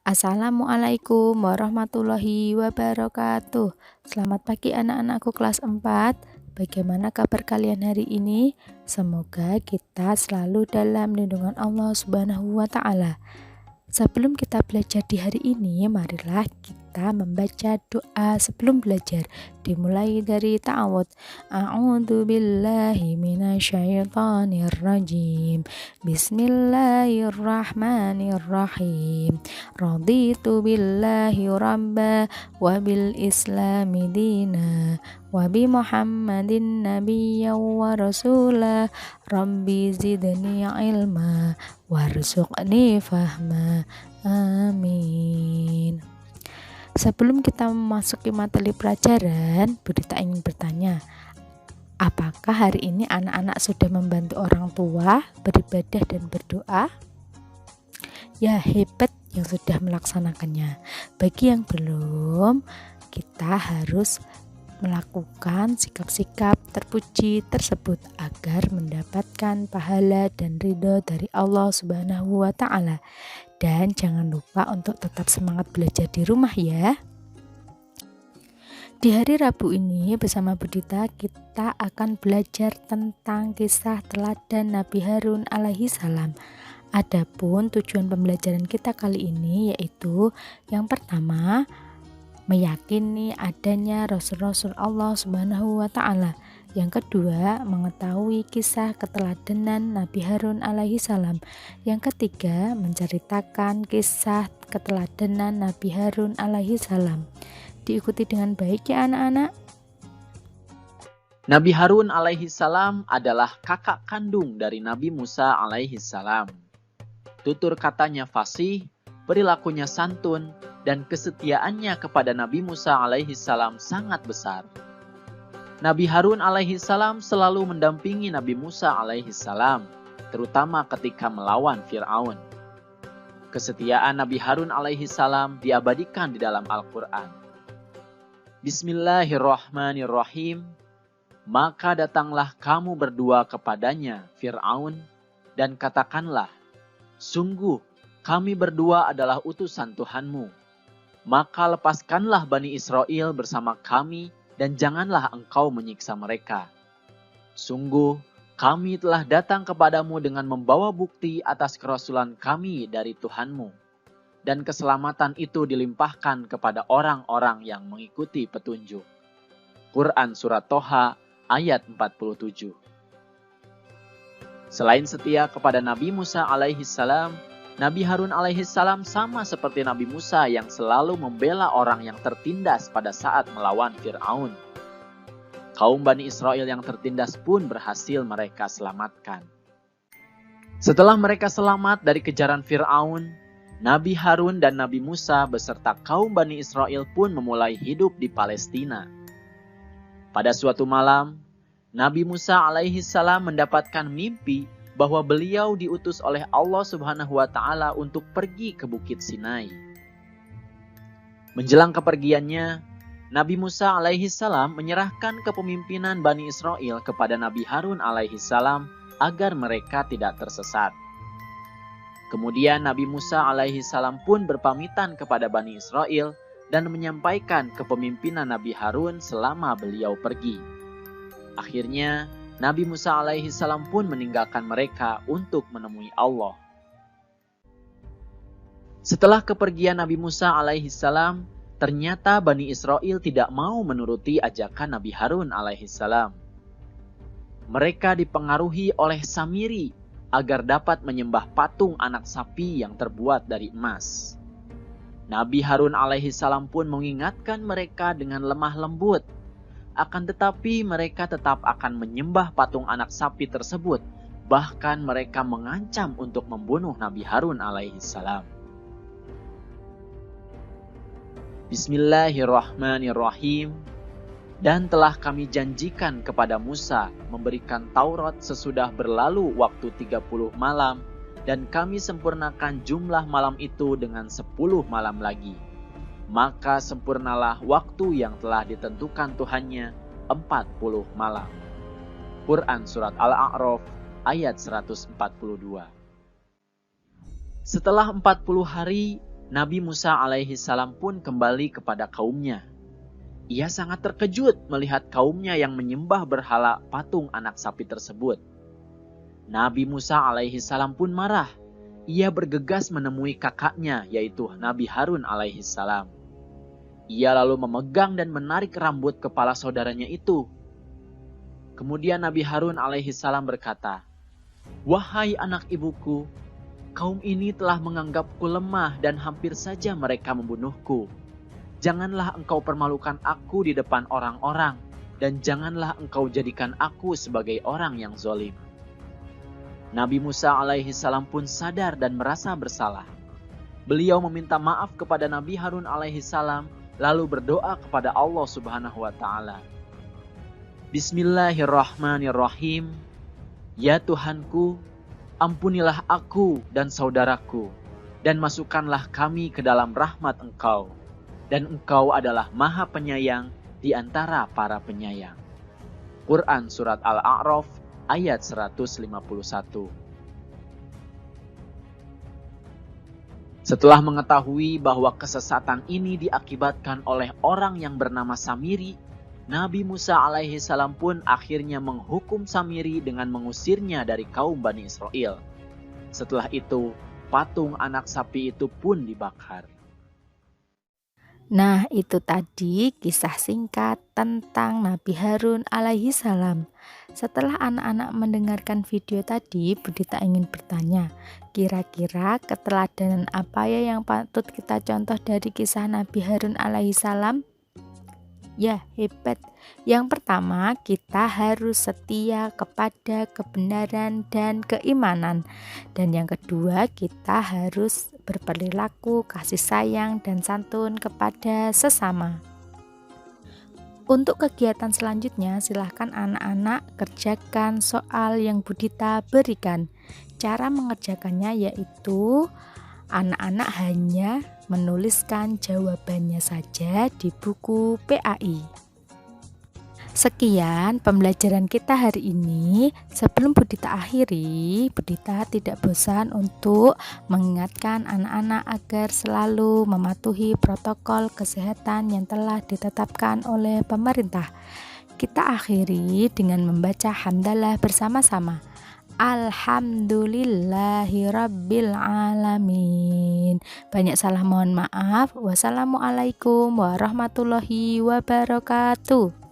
Assalamualaikum warahmatullahi wabarakatuh. Selamat pagi anak-anakku kelas 4. Bagaimana kabar kalian hari ini? Semoga kita selalu dalam lindungan Allah Subhanahu wa taala. Sebelum kita belajar di hari ini, marilah kita membaca doa sebelum belajar. Dimulai dari ta'awudz. A'udzu billahi minasyaitonir rajim. Bismillahirrahmanirrahim. Raditu billahi rabba wa bil islami dina wa bi Muhammadin nabiyyan wa rasula. Rabbi zidni ilma warzuqni fahma. Amin. Sebelum kita memasuki materi pelajaran, Budita ingin bertanya, apakah hari ini anak-anak sudah membantu orang tua beribadah dan berdoa? Ya, hebat yang sudah melaksanakannya. Bagi yang belum, kita harus melakukan sikap-sikap terpuji tersebut agar mendapatkan pahala dan ridho dari Allah Subhanahu wa taala. Dan jangan lupa untuk tetap semangat belajar di rumah ya. Di hari Rabu ini bersama Budita kita akan belajar tentang kisah teladan Nabi Harun alaihi salam. Adapun tujuan pembelajaran kita kali ini yaitu yang pertama, meyakini adanya Rasul-Rasul Allah Subhanahu wa ta'ala. Yang kedua, mengetahui kisah keteladanan Nabi Harun alaihi salam. Yang ketiga, menceritakan kisah keteladanan Nabi Harun alaihi salam. Diikuti dengan baik ya anak-anak. Nabi Harun alaihi salam adalah kakak kandung dari Nabi Musa alaihi salam. Tutur katanya fasih, perilakunya santun, dan kesetiaannya kepada Nabi Musa alaihi salam sangat besar. Nabi Harun alaihi salam selalu mendampingi Nabi Musa alaihi salam, terutama ketika melawan Fir'aun. Kesetiaan Nabi Harun alaihi salam diabadikan di dalam Al-Quran. Bismillahirrahmanirrahim. Maka datanglah kamu berdua kepadanya, Fir'aun, dan katakanlah, sungguh kami berdua adalah utusan Tuhanmu. Maka lepaskanlah Bani Israel bersama kami dan janganlah engkau menyiksa mereka. Sungguh kami telah datang kepadamu dengan membawa bukti atas kerasulan kami dari Tuhanmu. Dan keselamatan itu dilimpahkan kepada orang-orang yang mengikuti petunjuk. Quran Surat Toha ayat 47. Selain setia kepada Nabi Musa alaihi salam, Nabi Harun alaihi salam sama seperti Nabi Musa yang selalu membela orang yang tertindas pada saat melawan Fir'aun. Kaum Bani Israel yang tertindas pun berhasil mereka selamatkan. Setelah mereka selamat dari kejaran Fir'aun, Nabi Harun dan Nabi Musa beserta kaum Bani Israel pun memulai hidup di Palestina. Pada suatu malam, Nabi Musa alaihi salam mendapatkan mimpi bahwa beliau diutus oleh Allah Subhanahu wa taala untuk pergi ke Bukit Sinai. Menjelang kepergiannya, Nabi Musa alaihi salam menyerahkan kepemimpinan Bani Israel kepada Nabi Harun alaihi salam agar mereka tidak tersesat. Kemudian Nabi Musa alaihi salam pun berpamitan kepada Bani Israel dan menyampaikan kepemimpinan Nabi Harun selama beliau pergi. Akhirnya, Nabi Musa alaihi salam pun meninggalkan mereka untuk menemui Allah. Setelah kepergian Nabi Musa alaihi salam, ternyata Bani Israel tidak mau menuruti ajakan Nabi Harun alaihi salam. Mereka dipengaruhi oleh Samiri agar dapat menyembah patung anak sapi yang terbuat dari emas. Nabi Harun alaihi salam pun mengingatkan mereka dengan lemah lembut. Akan tetapi mereka tetap akan menyembah patung anak sapi tersebut. Bahkan mereka mengancam untuk membunuh Nabi Harun alaihi salam. Bismillahirrahmanirrahim. Dan telah kami janjikan kepada Musa memberikan Taurat sesudah berlalu waktu 30 malam. Dan kami sempurnakan jumlah malam itu dengan 10 malam lagi. Maka sempurnalah waktu yang telah ditentukan Tuhannya 40 malam. Quran Surat Al-A'raf ayat 142. Setelah 40 hari, Nabi Musa alaihi salam pun kembali kepada kaumnya. Ia sangat terkejut melihat kaumnya yang menyembah berhala patung anak sapi tersebut. Nabi Musa alaihi salam pun marah. Ia bergegas menemui kakaknya, yaitu Nabi Harun alaihi salam. Ia lalu memegang dan menarik rambut kepala saudaranya itu. Kemudian Nabi Harun alaihi salam berkata, "Wahai anak ibuku, kaum ini telah menganggapku lemah dan hampir saja mereka membunuhku. Janganlah engkau permalukan aku di depan orang-orang, dan janganlah engkau jadikan aku sebagai orang yang zalim." Nabi Musa alaihi salam pun sadar dan merasa bersalah. Beliau meminta maaf kepada Nabi Harun alaihi salam, lalu berdoa kepada Allah Subhanahu wa taala. Bismillahirrahmanirrahim. Ya Tuhanku, ampunilah aku dan saudaraku, dan masukkanlah kami ke dalam rahmat Engkau. Dan Engkau adalah Maha Penyayang di antara para penyayang. Quran Surat Al-A'raf ayat 151. Setelah mengetahui bahwa kesesatan ini diakibatkan oleh orang yang bernama Samiri, Nabi Musa alaihi salam pun akhirnya menghukum Samiri dengan mengusirnya dari kaum Bani Israel. Setelah itu, patung anak sapi itu pun dibakar. Nah, itu tadi kisah singkat tentang Nabi Harun alaihi salam. Setelah anak-anak mendengarkan video tadi, Budita ingin bertanya, kira-kira keteladanan apa ya yang patut kita contoh dari kisah Nabi Harun alaihi salam? Ya, hebat. Yang pertama, kita harus setia kepada kebenaran dan keimanan. Dan yang kedua, kita harus berperilaku kasih sayang dan santun kepada sesama. Untuk kegiatan selanjutnya, silahkan anak-anak kerjakan soal yang Budita berikan. Cara mengerjakannya yaitu anak-anak hanya menuliskan jawabannya saja di buku PAI. Sekian pembelajaran kita hari ini. Sebelum Budita akhiri, Budita tidak bosan untuk mengingatkan anak-anak agar selalu mematuhi protokol kesehatan yang telah ditetapkan oleh pemerintah. Kita akhiri dengan membaca hamdalah bersama-sama. Alhamdulillahirabbil alamin. Banyak salah mohon maaf. Wassalamualaikum warahmatullahi wabarakatuh.